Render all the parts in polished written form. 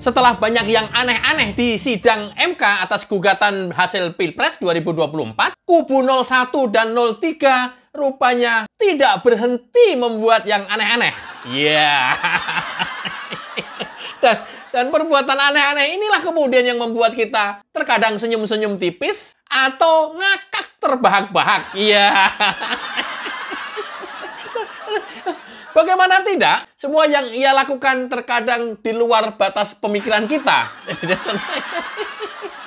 Setelah banyak yang aneh-aneh di sidang MK atas gugatan hasil Pilpres 2024, kubu 01 dan 03 rupanya tidak berhenti membuat yang aneh-aneh. Ya. Dan perbuatan aneh-aneh inilah kemudian yang membuat kita terkadang senyum-senyum tipis atau ngakak terbahak-bahak. Iya. Bagaimana tidak, semua yang ia lakukan terkadang di luar batas pemikiran kita.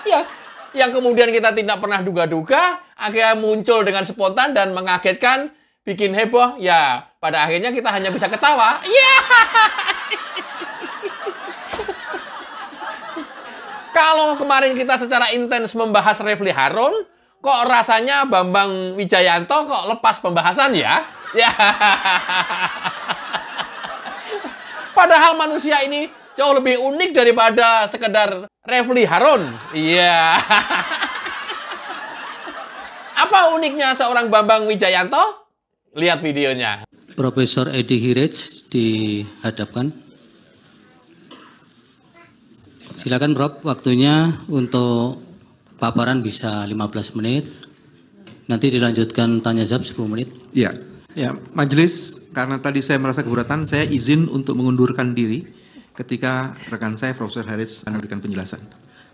Ya, yang kemudian kita tidak pernah duga-duga, akhirnya muncul dengan spontan dan mengagetkan, bikin heboh. Ya, pada akhirnya kita hanya bisa ketawa. Ya. Kalau kemarin kita secara intens membahas Refly Harun, kok rasanya Bambang Wijayanto kok lepas pembahasan ya? Ya. Padahal manusia ini jauh lebih unik daripada sekedar Refly Harun. Iya. Apa uniknya seorang Bambang Wijayanto? Lihat videonya. Profesor Edi Hiraj dihadapkan. Silakan Prof, waktunya untuk paparan bisa 15 menit. Nanti dilanjutkan tanya jawab 10 menit. Ya. Ya, majelis, karena tadi saya merasa keberatan, saya izin untuk mengundurkan diri ketika rekan saya, Profesor Hiraj, akan memberikan penjelasan.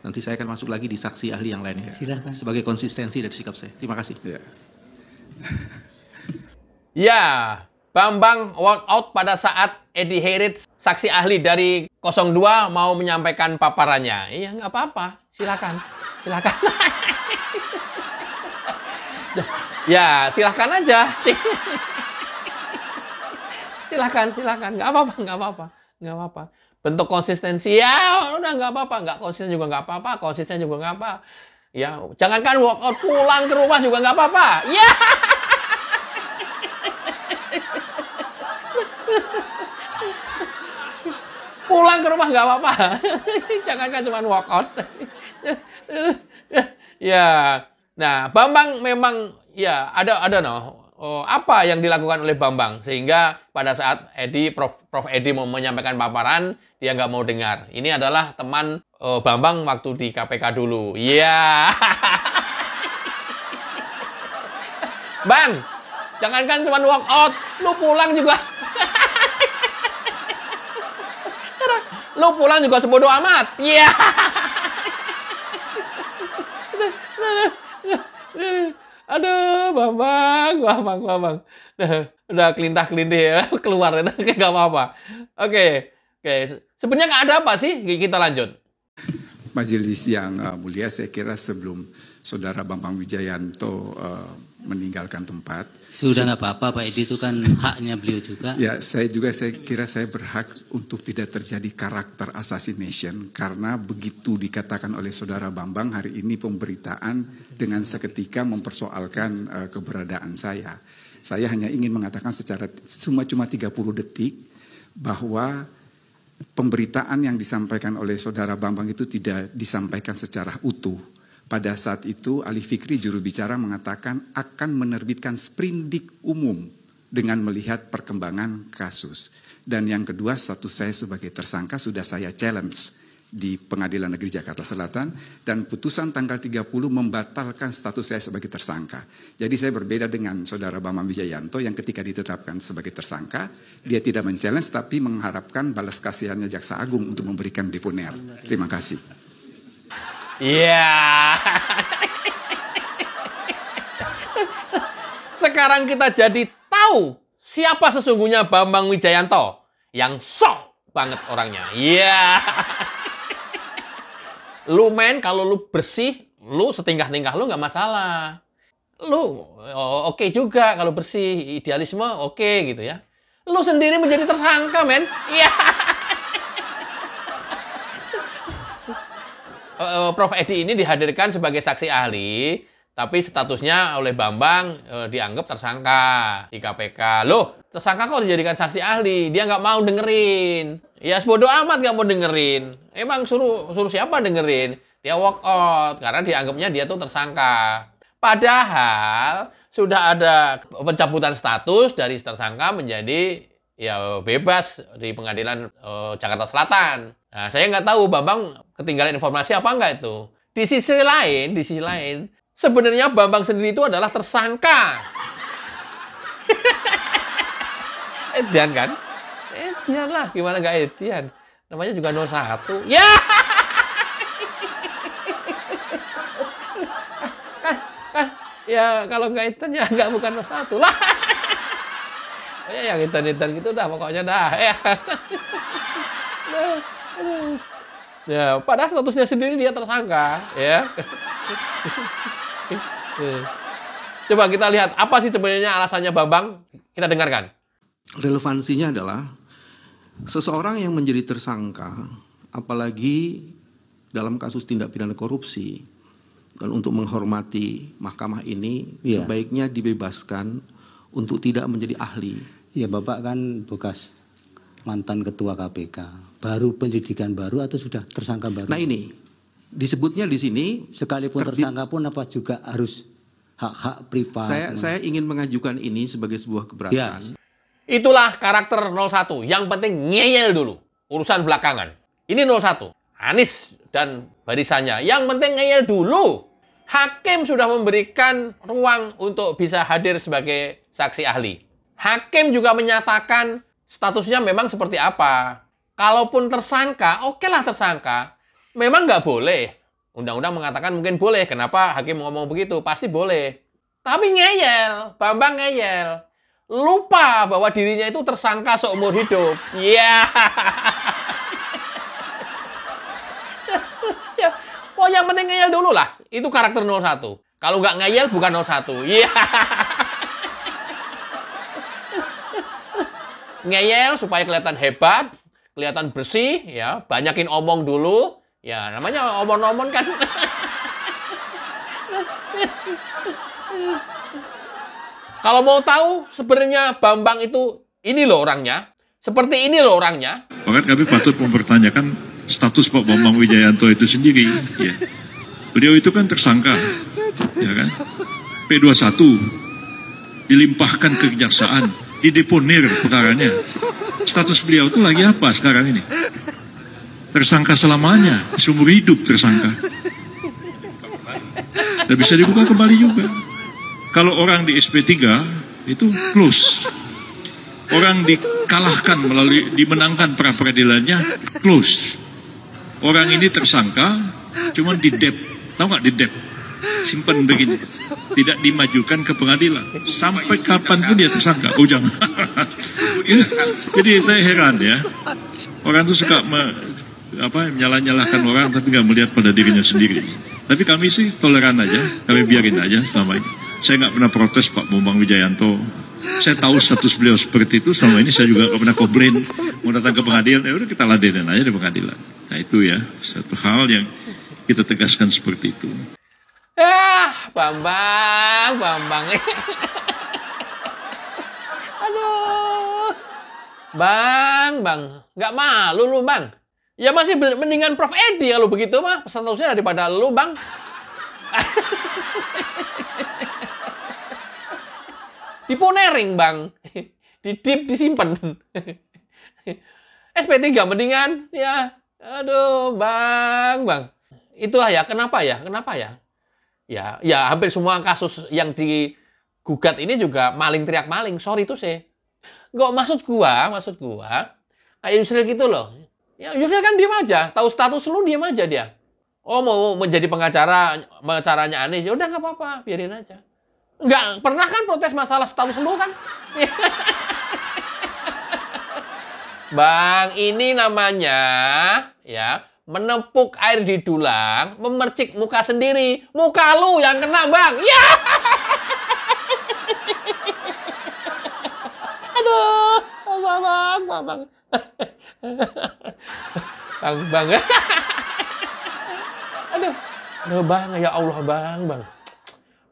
Nanti saya akan masuk lagi di saksi ahli yang lainnya. Silakan. Sebagai konsistensi dari sikap saya. Terima kasih. Ya. Ya, Bambang walk out pada saat Edi Hiraj, saksi ahli dari 02, mau menyampaikan paparannya. Iya, nggak apa-apa. Silakan. Silakan. Ya, silahkan aja. Silahkan. Nggak apa-apa. Bentuk konsistensi, ya udah nggak apa-apa. Nggak konsisten juga nggak apa-apa. Konsisten juga nggak apa. Ya, jangankan walk out, pulang ke rumah juga nggak apa-apa. Ya. Pulang ke rumah nggak apa-apa. Jangankan cuma walk out. Ya. Nah, Bambang memang ya ada apa yang dilakukan oleh Bambang sehingga pada saat Prof Edi mau menyampaikan paparan dia nggak mau dengar. Ini adalah teman Bambang waktu di KPK dulu. Iya. Bang, jangankan cuma walk out, lu pulang juga. Lu pulang juga sebodoh amat. Iya. Aduh, Bambang. Udah kelintah-kelintih ya, keluar itu nggak apa-apa. Oke. Sebenarnya nggak ada apa sih? Kita lanjut. Majelis yang mulia, saya kira sebelum Saudara Bambang Wijayanto meninggalkan tempat. Sudah nggak apa-apa, Pak Edi, itu kan haknya beliau juga. Ya, saya kira saya berhak untuk tidak terjadi karakter assassination karena begitu dikatakan oleh Saudara Bambang hari ini pemberitaan dengan seketika mempersoalkan keberadaan saya. Saya hanya ingin mengatakan secara cuma 30 detik bahwa pemberitaan yang disampaikan oleh Saudara Bambang itu tidak disampaikan secara utuh. Pada saat itu Ali Fikri juru bicara mengatakan akan menerbitkan sprindik umum dengan melihat perkembangan kasus. Dan yang kedua, status saya sebagai tersangka sudah saya challenge di Pengadilan Negeri Jakarta Selatan dan putusan tanggal 30 membatalkan status saya sebagai tersangka. Jadi saya berbeda dengan Saudara Bambang Wijayanto yang ketika ditetapkan sebagai tersangka, dia tidak men-challenge tapi mengharapkan balas kasihannya Jaksa Agung untuk memberikan deponer. Terima kasih. Iya. Sekarang kita jadi tahu siapa sesungguhnya Bambang Wijayanto yang sok banget orangnya. Iya. Lu men, kalau lu bersih, lu setingkah-tingkah lu nggak masalah. Lu oke juga kalau bersih, idealisme oke gitu ya. Lu sendiri menjadi tersangka men. Iya. Prof Edi ini dihadirkan sebagai saksi ahli, tapi statusnya oleh Bambang dianggap tersangka di KPK. Loh, tersangka kok dijadikan saksi ahli? Dia nggak mau dengerin. Ya sebodoh amat nggak mau dengerin. Emang suruh siapa dengerin? Dia walk out karena dianggapnya dia tuh tersangka. Padahal sudah ada pencabutan status dari tersangka menjadi ya bebas di pengadilan Jakarta Selatan. Nah, saya nggak tahu Bambang ketinggalan informasi apa enggak itu. Di sisi lain, sebenarnya Bambang sendiri itu adalah tersangka. Edian kan? Edian lah, gimana nggak Edian? Namanya juga 01. Ya! Ya kalau nggak Edian ya nggak bukan 01 lah. Ya yang Edian gitu dah pokoknya dah. Ya. Ya, padahal statusnya sendiri dia tersangka, ya. Coba kita lihat apa sih sebenarnya alasannya Bambang. Kita dengarkan. Relevansinya adalah seseorang yang menjadi tersangka, apalagi dalam kasus tindak pidana korupsi, dan untuk menghormati mahkamah ini, sebaiknya dibebaskan untuk tidak menjadi ahli. Ya, Bapak kan bekas mantan ketua KPK, baru penyidikan baru atau sudah tersangka baru? Nah ini, disebutnya di sini, sekalipun tersangka pun apa juga harus hak-hak privat? Saya ingin mengajukan ini sebagai sebuah keberatan. Ya. Itulah karakter 01, yang penting ngeyel dulu, urusan belakangan. Ini 01, Anies dan barisannya, yang penting ngeyel dulu. Hakim sudah memberikan ruang untuk bisa hadir sebagai saksi ahli. Hakim juga menyatakan statusnya memang seperti apa. Kalaupun tersangka, oke lah tersangka. Memang nggak boleh. Undang-undang mengatakan mungkin boleh. Kenapa hakim ngomong begitu? Pasti boleh. Tapi ngeyel. Bambang ngeyel. Lupa bahwa dirinya itu tersangka seumur hidup. Ya. Ya. Oh, yang penting ngeyel dulu lah. Itu karakter 01. Kalau nggak ngeyel, bukan 01. Iya. Ngeyel supaya kelihatan hebat, kelihatan bersih, ya, banyakin omong dulu, ya, namanya omong-omong kan. Kalau mau tahu sebenarnya Bambang itu ini loh orangnya, seperti ini loh orangnya. Bahkan kami patut mempertanyakan status Pak Bambang Wijayanto itu sendiri. Ya. Beliau itu kan tersangka, ya kan? P21 dilimpahkan ke kejaksaan. Dideponir perkaranya. Status beliau itu lagi apa sekarang ini? Tersangka selamanya, seumur hidup tersangka. Dan bisa dibuka kembali juga. Kalau orang di SP3 itu close. Orang dikalahkan melalui dimenangkan pra peradilannya close. Orang ini tersangka, cuman di dep, tahu nggak di dep? Simpan begini, tidak dimajukan ke pengadilan sampai kapanpun dia tersangka. Oh jangan. Jadi saya heran ya, orang tuh suka menyalah-nyalahkan orang tapi nggak melihat pada dirinya sendiri. Tapi kami sih toleran aja, kami biarin aja selama ini. Saya nggak pernah protes Pak Bambang Wijayanto. Saya tahu status beliau seperti itu, selama ini saya juga nggak pernah komplain mau datang ke pengadilan. Ya udah kita ladenin aja di pengadilan. Nah itu ya satu hal yang kita tegaskan seperti itu. Bambang. Aduh. Bang. Nggak malu lu, Bang. Ya masih mendingan Prof. Edi kalau begitu mah. Statusnya daripada lu, Bang. Diponering, Bang. Didip, disimpan. SP3 mendingan. Ya. Aduh, Bang. Itulah ya, kenapa ya? Ya, hampir semua kasus yang digugat ini juga maling teriak maling. Sorry tuh saya. Nggak maksud gua kayak Yusril gitu loh. Ya Yusril kan diam aja, tahu status lu diam aja dia. Oh mau menjadi pengacaranya Anies, ya udah nggak apa-apa, biarin aja. Nggak pernah kan protes masalah status lu kan? Bang, ini namanya ya menepuk air di dulang, memercik muka sendiri. Muka lu yang kena, Bang. Ya. Aduh, Bang. Bang. Aduh, Bang, ya Allah, Bang.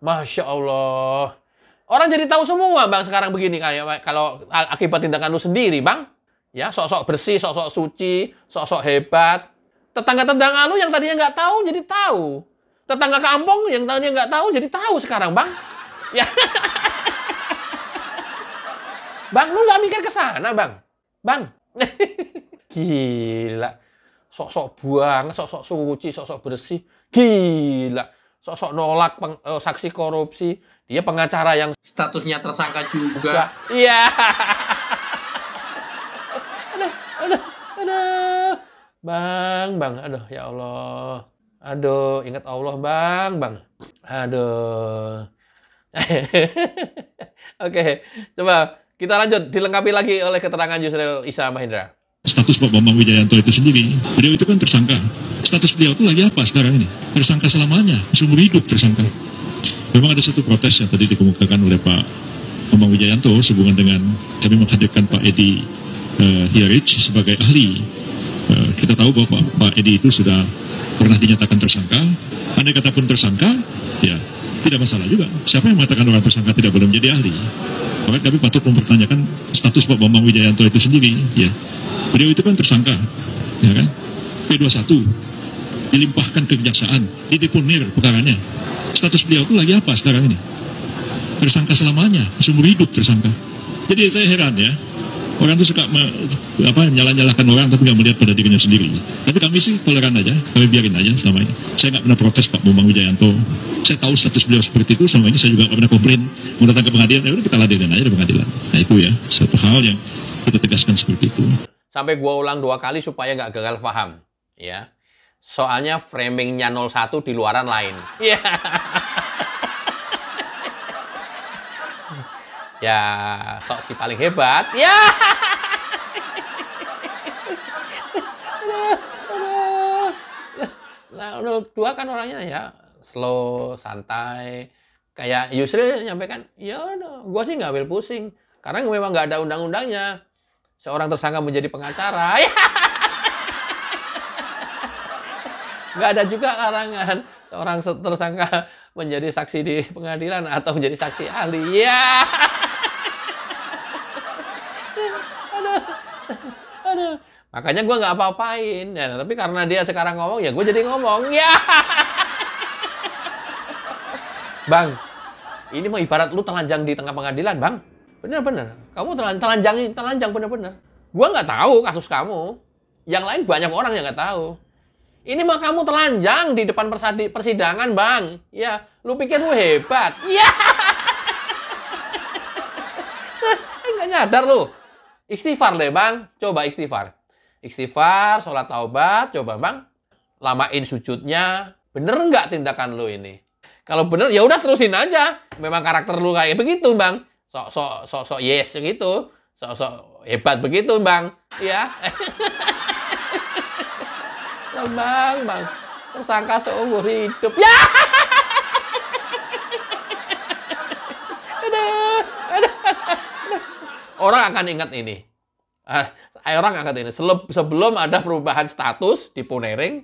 Masya Allah. Orang jadi tahu semua, Bang, sekarang begini kayak kalau akibat tindakan lu sendiri, Bang. Ya, sok-sok bersih, sok-sok suci, sok-sok hebat. Tetangga-tetangga lu yang tadinya nggak tahu, jadi tahu. Tetangga kampung yang tadinya nggak tahu, jadi tahu sekarang, Bang. Ya. Bang, lu nggak mikir ke sana, Bang. Bang. Gila. Sok-sok banget, sok-sok suci, sok-sok bersih. Gila. Sok-sok nolak saksi korupsi. Dia pengacara yang statusnya tersangka juga. Iya. Aduh. Bang. Aduh, ya Allah. Aduh, ingat Allah, Bang. Aduh. Oke, coba kita lanjut. Dilengkapi lagi oleh keterangan Yusril Issa Mahendra. Status Pak Bambang Wijayanto itu sendiri, beliau itu kan tersangka. Status beliau itu lagi apa sekarang ini? Tersangka selamanya, seumur hidup tersangka. Memang ada satu protes yang tadi dikemukakan oleh Pak Bambang Wijayanto sehubungan dengan kami menghadirkan Pak Edi Hiarij sebagai ahli. Kita tahu bahwa Pak Edi itu sudah pernah dinyatakan tersangka. Andai kata pun tersangka, ya tidak masalah juga. Siapa yang mengatakan orang tersangka tidak boleh menjadi ahli? Maka kami patut mempertanyakan status Pak Bambang Wijayanto itu sendiri. Ya, beliau itu kan tersangka, ya kan? P21 dilimpahkan ke kejaksaan, dideponir perkaranya. Status beliau itu lagi apa sekarang ini? Tersangka selamanya, seumur hidup tersangka. Jadi saya heran ya. Orang itu suka menyalah-nyalahkan orang tapi nggak melihat pada dirinya sendiri. Tapi kami sih toleran aja, kami biarin aja selama ini. Saya nggak pernah protes Pak Bambang Wijayanto. Saya tahu status beliau seperti itu, selama ini saya juga nggak pernah komplain. Mau datang ke pengadilan, ya udah kita ladenin aja di pengadilan. Nah itu ya, satu hal yang kita tegaskan seperti itu. Sampai gua ulang 2 kali supaya nggak gagal paham. Ya, soalnya framingnya 01 di luaran lain. Iya. Ya, sok si paling hebat. Ya. Nah, 02 kan orangnya ya slow, santai. Kayak Yusril nyampaikan, ya udah, gua sih nggak ambil pusing. Karena memang nggak ada undang-undangnya. Seorang tersangka menjadi pengacara. Nggak ada juga larangan seorang tersangka menjadi saksi di pengadilan atau menjadi saksi ahli. Ya. Aduh. Makanya gue nggak apa-apain. Ya, tapi karena dia sekarang ngomong, ya gue jadi ngomong. Ya. Bang, ini mau ibarat lu telanjang di tengah pengadilan, Bang. Bener-bener. Kamu telanjang bener-bener. Gue nggak tahu kasus kamu. Yang lain banyak orang yang nggak tahu. Ini mah kamu telanjang di depan persidangan, Bang. Ya, lu pikir lu hebat. Ya. Nggak nyadar lu. Istighfar deh, Bang. Coba istighfar. Istighfar, sholat taubat. Coba, Bang. Lamain sujudnya. Bener nggak tindakan lu ini? Kalau bener, ya udah terusin aja. Memang karakter lu kayak begitu, Bang. Sok yes gitu. Sok hebat begitu, Bang. Ya. Bang. Tersangka seumur hidup. Ya. Orang akan ingat ini. Orang akan ingat ini. Sebelum ada perubahan status di Punering,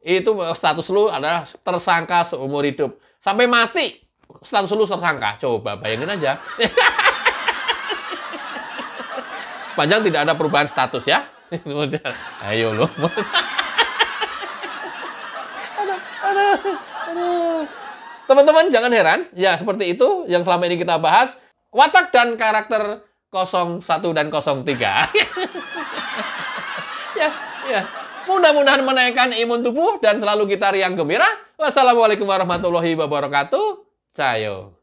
itu status lu adalah tersangka seumur hidup. Sampai mati, status lu tersangka. Coba bayangin aja. Sepanjang tidak ada perubahan status ya. Ayo lu. Teman-teman jangan heran. Ya seperti itu yang selama ini kita bahas. Watak dan karakter 01 dan 03. ya. Mudah-mudahan menaikkan imun tubuh dan selalu kita riang gembira. Wassalamualaikum warahmatullahi wabarakatuh. Sayo.